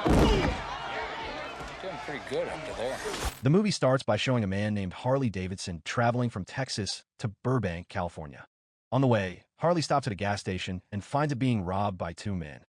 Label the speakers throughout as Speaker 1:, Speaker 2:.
Speaker 1: Doing pretty good up to there.
Speaker 2: The movie starts by showing a man named Harley Davidson traveling from Texas to Burbank, California. On the way, Harley stops at a gas station and finds it being robbed by two men.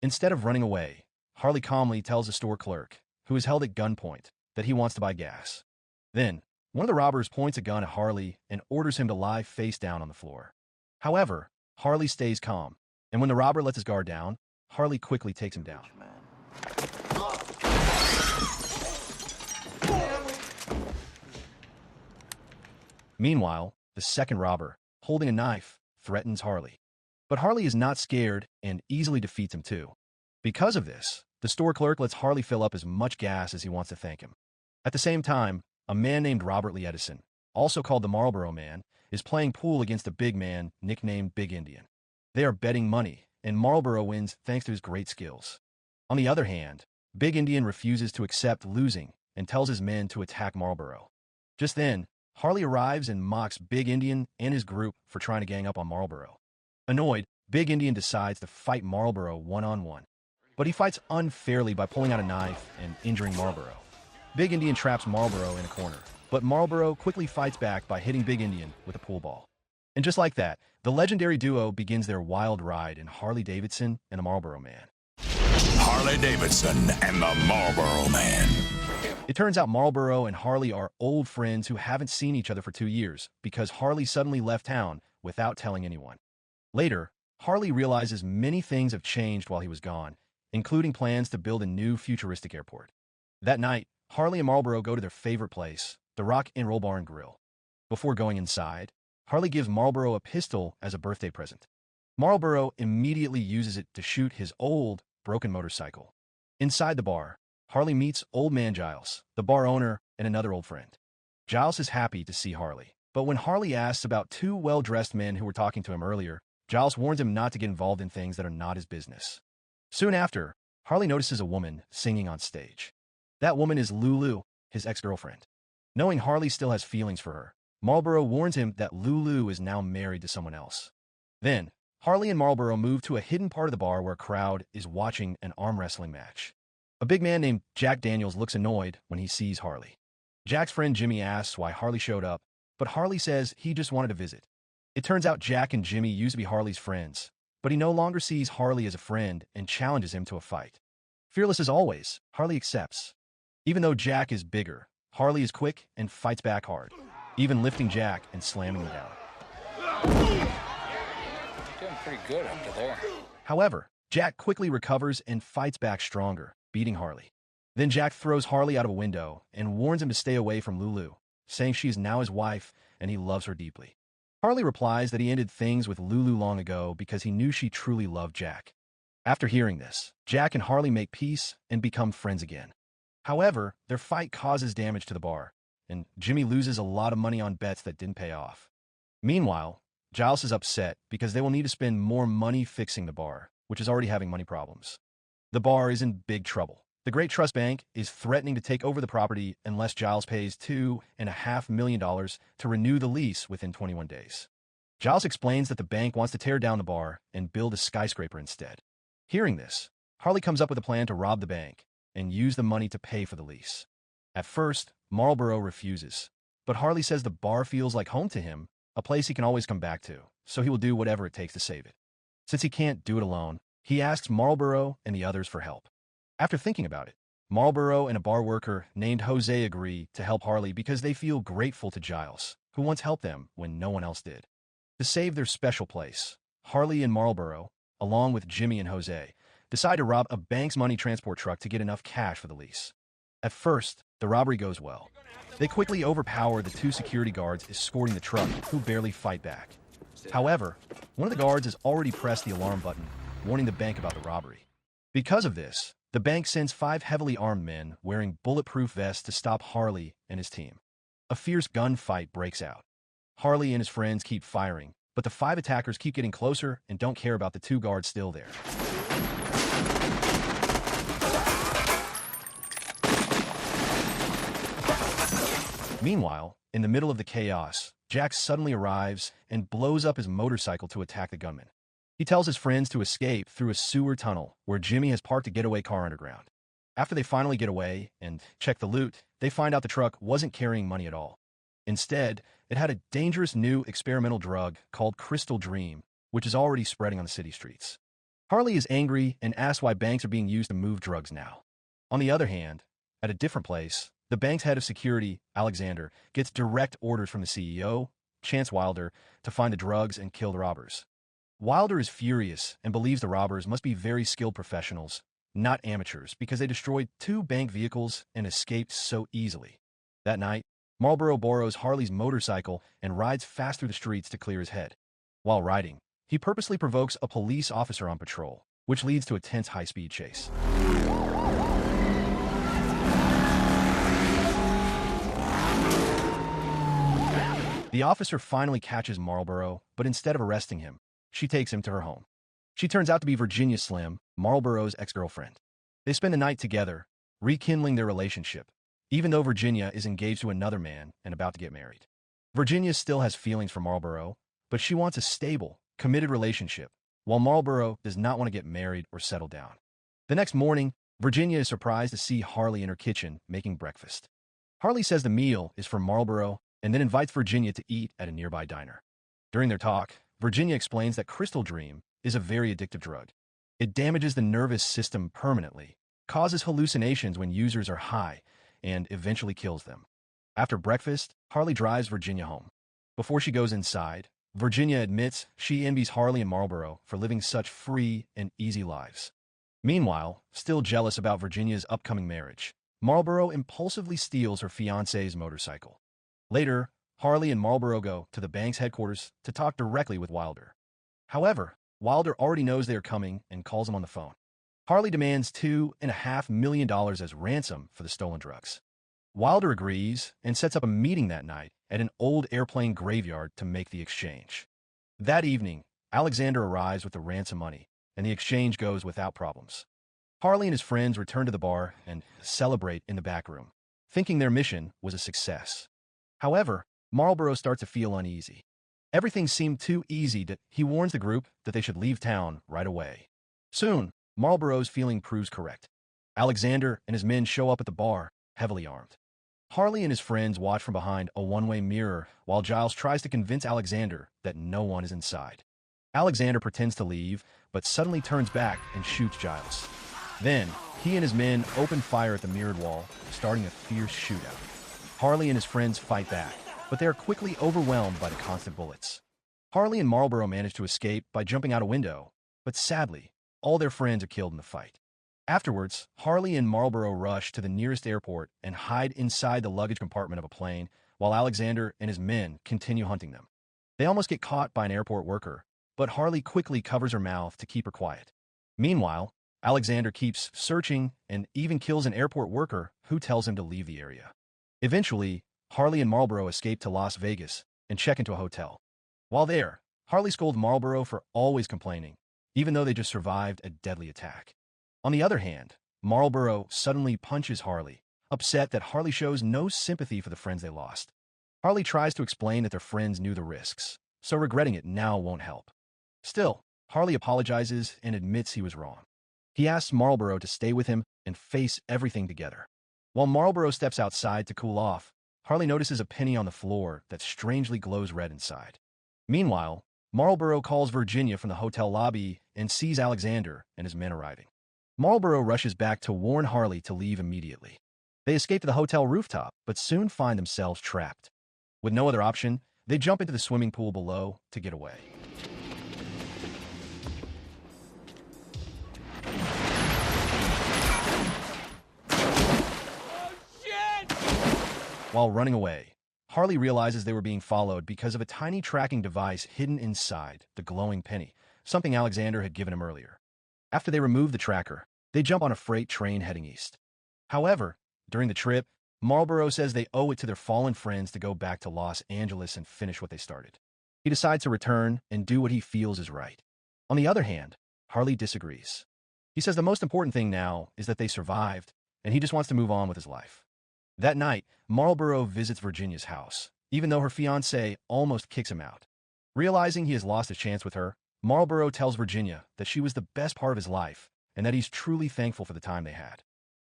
Speaker 2: Instead of running away, Harley calmly tells the store clerk, who is held at gunpoint, that he wants to buy gas. Then, one of the robbers points a gun at Harley and orders him to lie face down on the floor. However, Harley stays calm, and when the robber lets his guard down, Harley quickly takes him down. Meanwhile, the second robber, holding a knife, threatens Harley. But Harley is not scared and easily defeats him too. Because of this, the store clerk lets Harley fill up as much gas as he wants to thank him. At the same time, a man named Robert Lee Edison, also called the Marlboro Man, is playing pool against a big man nicknamed Big Indian. They are betting money, and Marlboro wins thanks to his great skills. On the other hand, Big Indian refuses to accept losing and tells his men to attack Marlboro. Just then, Harley arrives and mocks Big Indian and his group for trying to gang up on Marlboro. Annoyed, Big Indian decides to fight Marlboro one-on-one. But he fights unfairly by pulling out a knife and injuring Marlboro. Big Indian traps Marlboro in a corner, but Marlboro quickly fights back by hitting Big Indian with a pool ball. And just like that, the legendary duo begins their wild ride in Harley Davidson and the Marlboro Man.
Speaker 3: Harley Davidson and the Marlboro Man.
Speaker 2: It turns out Marlboro and Harley are old friends who haven't seen each other for 2 years because Harley suddenly left town without telling anyone. Later, Harley realizes many things have changed while he was gone, including plans to build a new futuristic airport. That night, Harley and Marlboro go to their favorite place, the Rock and Roll Bar and Grill. Before going inside, Harley gives Marlboro a pistol as a birthday present. Marlboro immediately uses it to shoot his old, broken motorcycle. Inside the bar, Harley meets Old Man Giles, the bar owner, and another old friend. Giles is happy to see Harley, but when Harley asks about two well-dressed men who were talking to him earlier, Giles warns him not to get involved in things that are not his business. Soon after, Harley notices a woman singing on stage. That woman is Lulu, his ex-girlfriend. Knowing Harley still has feelings for her, Marlboro warns him that Lulu is now married to someone else. Then, Harley and Marlboro move to a hidden part of the bar where a crowd is watching an arm wrestling match. A big man named Jack Daniels looks annoyed when he sees Harley. Jack's friend Jimmy asks why Harley showed up, but Harley says he just wanted to visit. It turns out Jack and Jimmy used to be Harley's friends, but he no longer sees Harley as a friend and challenges him to a fight. Fearless as always, Harley accepts. Even though Jack is bigger, Harley is quick and fights back hard, even lifting Jack and slamming him down.
Speaker 1: Doing pretty good up to there.
Speaker 2: However, Jack quickly recovers and fights back stronger, beating Harley. Then Jack throws Harley out of a window and warns him to stay away from Lulu, saying she is now his wife and he loves her deeply. Harley replies that he ended things with Lulu long ago because he knew she truly loved Jack. After hearing this, Jack and Harley make peace and become friends again. However, their fight causes damage to the bar, and Jimmy loses a lot of money on bets that didn't pay off. Meanwhile, Giles is upset because they will need to spend more money fixing the bar, which is already having money problems. The bar is in big trouble. The Great Trust Bank is threatening to take over the property unless Giles pays $2.5 million to renew the lease within 21 days. Giles explains that the bank wants to tear down the bar and build a skyscraper instead. Hearing this, Harley comes up with a plan to rob the bank and use the money to pay for the lease. At first, Marlboro refuses, but Harley says the bar feels like home to him, a place he can always come back to, so he will do whatever it takes to save it. Since he can't do it alone, he asks Marlboro and the others for help. After thinking about it, Marlboro and a bar worker named Jose agree to help Harley because they feel grateful to Giles, who once helped them when no one else did. To save their special place, Harley and Marlboro, along with Jimmy and Jose, decide to rob a bank's money transport truck to get enough cash for the lease. At first, the robbery goes well. They quickly overpower the two security guards escorting the truck, who barely fight back. However, one of the guards has already pressed the alarm button, warning the bank about the robbery. Because of this, the bank sends 5 heavily armed men wearing bulletproof vests to stop Harley and his team. A fierce gunfight breaks out. Harley and his friends keep firing, but the 5 attackers keep getting closer and don't care about the 2 guards still there. Meanwhile, in the middle of the chaos, Jack suddenly arrives and blows up his motorcycle to attack the gunman. He tells his friends to escape through a sewer tunnel where Jimmy has parked a getaway car underground. After they finally get away and check the loot, they find out the truck wasn't carrying money at all. Instead, it had a dangerous new experimental drug called Crystal Dream, which is already spreading on the city streets. Harley is angry and asks why banks are being used to move drugs now. On the other hand, at a different place, the bank's head of security, Alexander, gets direct orders from the CEO, Chance Wilder, to find the drugs and kill the robbers. Wilder is furious and believes the robbers must be very skilled professionals, not amateurs, because they destroyed 2 bank vehicles and escaped so easily. That night, Marlboro borrows Harley's motorcycle and rides fast through the streets to clear his head. While riding, he purposely provokes a police officer on patrol, which leads to a tense high-speed chase. The officer finally catches Marlboro, but instead of arresting him, she takes him to her home. She turns out to be Virginia Slim, Marlboro's ex-girlfriend. They spend the night together, rekindling their relationship, even though Virginia is engaged to another man and about to get married. Virginia still has feelings for Marlboro, but she wants a stable, committed relationship, while Marlboro does not want to get married or settle down. The next morning, Virginia is surprised to see Harley in her kitchen making breakfast. Harley says the meal is for Marlboro and then invites Virginia to eat at a nearby diner. During their talk, Virginia explains that Crystal Dream is a very addictive drug. It damages the nervous system permanently, causes hallucinations when users are high, and eventually kills them. After breakfast, Harley drives Virginia home. Before she goes inside, Virginia admits she envies Harley and Marlboro for living such free and easy lives. Meanwhile, still jealous about Virginia's upcoming marriage, Marlboro impulsively steals her fiancé's motorcycle. Later, Harley and Marlboro go to the bank's headquarters to talk directly with Wilder. However, Wilder already knows they are coming and calls him on the phone. Harley demands $2.5 million as ransom for the stolen drugs. Wilder agrees and sets up a meeting that night at an old airplane graveyard to make the exchange. That evening, Alexander arrives with the ransom money, and the exchange goes without problems. Harley and his friends return to the bar and celebrate in the back room, thinking their mission was a success. However, Marlboro starts to feel uneasy. Everything seemed too easy that he warns the group that they should leave town right away. Soon, Marlboro's feeling proves correct. Alexander and his men show up at the bar, heavily armed. Harley and his friends watch from behind a one-way mirror while Giles tries to convince Alexander that no one is inside. Alexander pretends to leave, but suddenly turns back and shoots Giles. Then, he and his men open fire at the mirrored wall, starting a fierce shootout. Harley and his friends fight back, but they are quickly overwhelmed by the constant bullets. Harley and Marlboro manage to escape by jumping out a window, but sadly, all their friends are killed in the fight. Afterwards, Harley and Marlboro rush to the nearest airport and hide inside the luggage compartment of a plane, while Alexander and his men continue hunting them. They almost get caught by an airport worker, but Harley quickly covers her mouth to keep her quiet. Meanwhile, Alexander keeps searching and even kills an airport worker who tells him to leave the area. Eventually, Harley and Marlboro escape to Las Vegas and check into a hotel. While there, Harley scolds Marlboro for always complaining, even though they just survived a deadly attack. On the other hand, Marlboro suddenly punches Harley, upset that Harley shows no sympathy for the friends they lost. Harley tries to explain that their friends knew the risks, so regretting it now won't help. Still, Harley apologizes and admits he was wrong. He asks Marlboro to stay with him and face everything together. While Marlboro steps outside to cool off, Harley notices a penny on the floor that strangely glows red inside. Meanwhile, Marlboro calls Virginia from the hotel lobby and sees Alexander and his men arriving. Marlboro rushes back to warn Harley to leave immediately. They escape to the hotel rooftop, but soon find themselves trapped. With no other option, they jump into the swimming pool below to get away. While running away, Harley realizes they were being followed because of a tiny tracking device hidden inside the glowing penny, something Alexander had given him earlier. After they remove the tracker, they jump on a freight train heading east. However, during the trip, Marlboro says they owe it to their fallen friends to go back to Los Angeles and finish what they started. He decides to return and do what he feels is right. On the other hand, Harley disagrees. He says the most important thing now is that they survived, and he just wants to move on with his life. That night, Marlboro visits Virginia's house, even though her fiancé almost kicks him out. Realizing he has lost his chance with her, Marlboro tells Virginia that she was the best part of his life and that he's truly thankful for the time they had.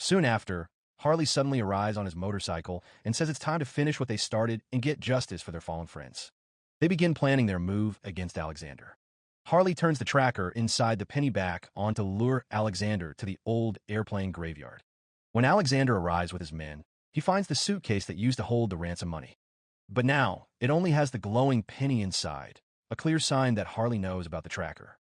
Speaker 2: Soon after, Harley suddenly arrives on his motorcycle and says it's time to finish what they started and get justice for their fallen friends. They begin planning their move against Alexander. Harley turns the tracker inside the penny back on to lure Alexander to the old airplane graveyard. When Alexander arrives with his men, he finds the suitcase that used to hold the ransom money. But now, it only has the glowing penny inside, a clear sign that Harley knows about the tracker.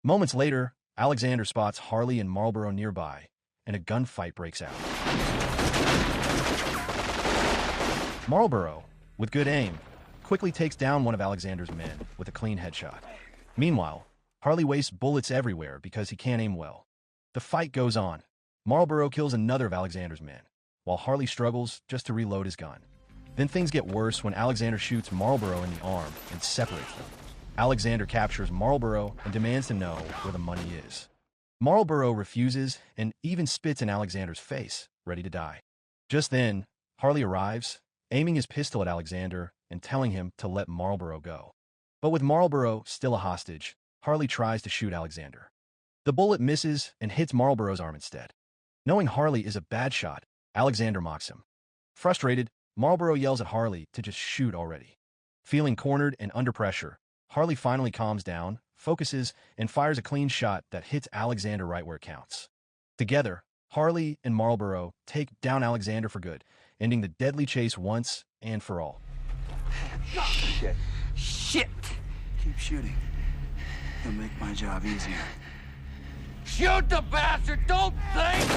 Speaker 2: Moments later, Alexander spots Harley and Marlboro nearby, and a gunfight breaks out. Marlboro, with good aim, quickly takes down one of Alexander's men with a clean headshot. Meanwhile, Harley wastes bullets everywhere because he can't aim well. The fight goes on. Marlboro kills another of Alexander's men, while Harley struggles just to reload his gun. Then things get worse when Alexander shoots Marlboro in the arm and separates them. Alexander captures Marlboro and demands to know where the money is. Marlboro refuses and even spits in Alexander's face, ready to die. Just then, Harley arrives, aiming his pistol at Alexander and telling him to let Marlboro go. But with Marlboro still a hostage, Harley tries to shoot Alexander. The bullet misses and hits Marlboro's arm instead. Knowing Harley is a bad shot, Alexander mocks him. Frustrated, Marlboro yells at Harley to just shoot already. Feeling cornered and under pressure, Harley finally calms down, focuses, and fires a clean shot that hits Alexander right where it counts. Together, Harley and Marlboro take down Alexander for good, ending the deadly chase once and for all.
Speaker 4: Shit. Shit! Keep shooting. It'll make my job easier.
Speaker 1: Shoot the bastard! Don't think!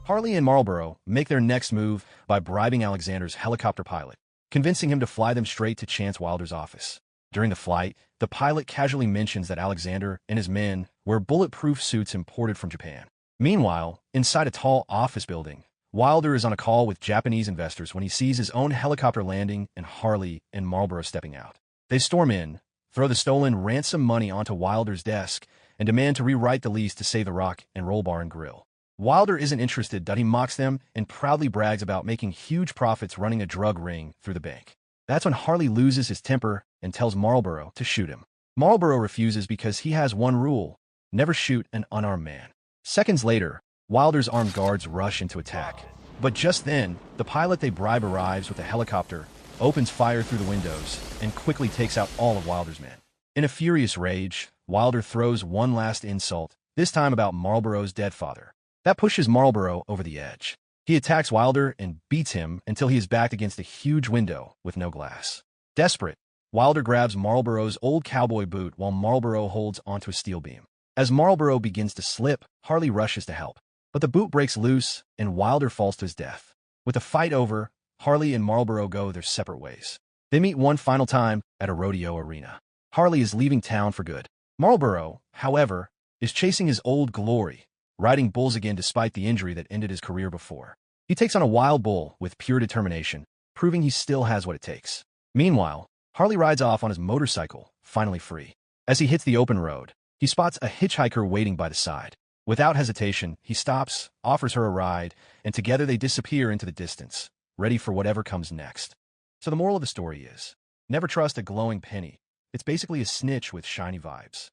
Speaker 2: Harley and Marlboro make their next move by bribing Alexander's helicopter pilot, convincing him to fly them straight to Chance Wilder's office. During the flight, the pilot casually mentions that Alexander and his men wear bulletproof suits imported from Japan. Meanwhile, inside a tall office building, Wilder is on a call with Japanese investors when he sees his own helicopter landing and Harley and Marlboro stepping out. They storm in, throw the stolen ransom money onto Wilder's desk, and demand to rewrite the lease to save the Rock and Roll Bar and Grill. Wilder isn't interested, but he mocks them and proudly brags about making huge profits running a drug ring through the bank. That's when Harley loses his temper and tells Marlboro to shoot him. Marlboro refuses because he has one rule: never shoot an unarmed man. Seconds later, Wilder's armed guards rush into attack. But just then, the pilot they bribe arrives with a helicopter, opens fire through the windows, and quickly takes out all of Wilder's men. In a furious rage, Wilder throws one last insult, this time about Marlboro's dead father. That pushes Marlboro over the edge. He attacks Wilder and beats him until he is backed against a huge window with no glass. Desperate, Wilder grabs Marlboro's old cowboy boot while Marlboro holds onto a steel beam. As Marlboro begins to slip, Harley rushes to help. But the boot breaks loose and Wilder falls to his death. With the fight over, Harley and Marlboro go their separate ways. They meet one final time at a rodeo arena. Harley is leaving town for good. Marlboro, however, is chasing his old glory, riding bulls again despite the injury that ended his career before. He takes on a wild bull with pure determination, proving he still has what it takes. Meanwhile, Harley rides off on his motorcycle, finally free. As he hits the open road, he spots a hitchhiker waiting by the side. Without hesitation, he stops, offers her a ride, and together they disappear into the distance, ready for whatever comes next. So the moral of the story is, never trust a glowing penny. It's basically a snitch with shiny vibes.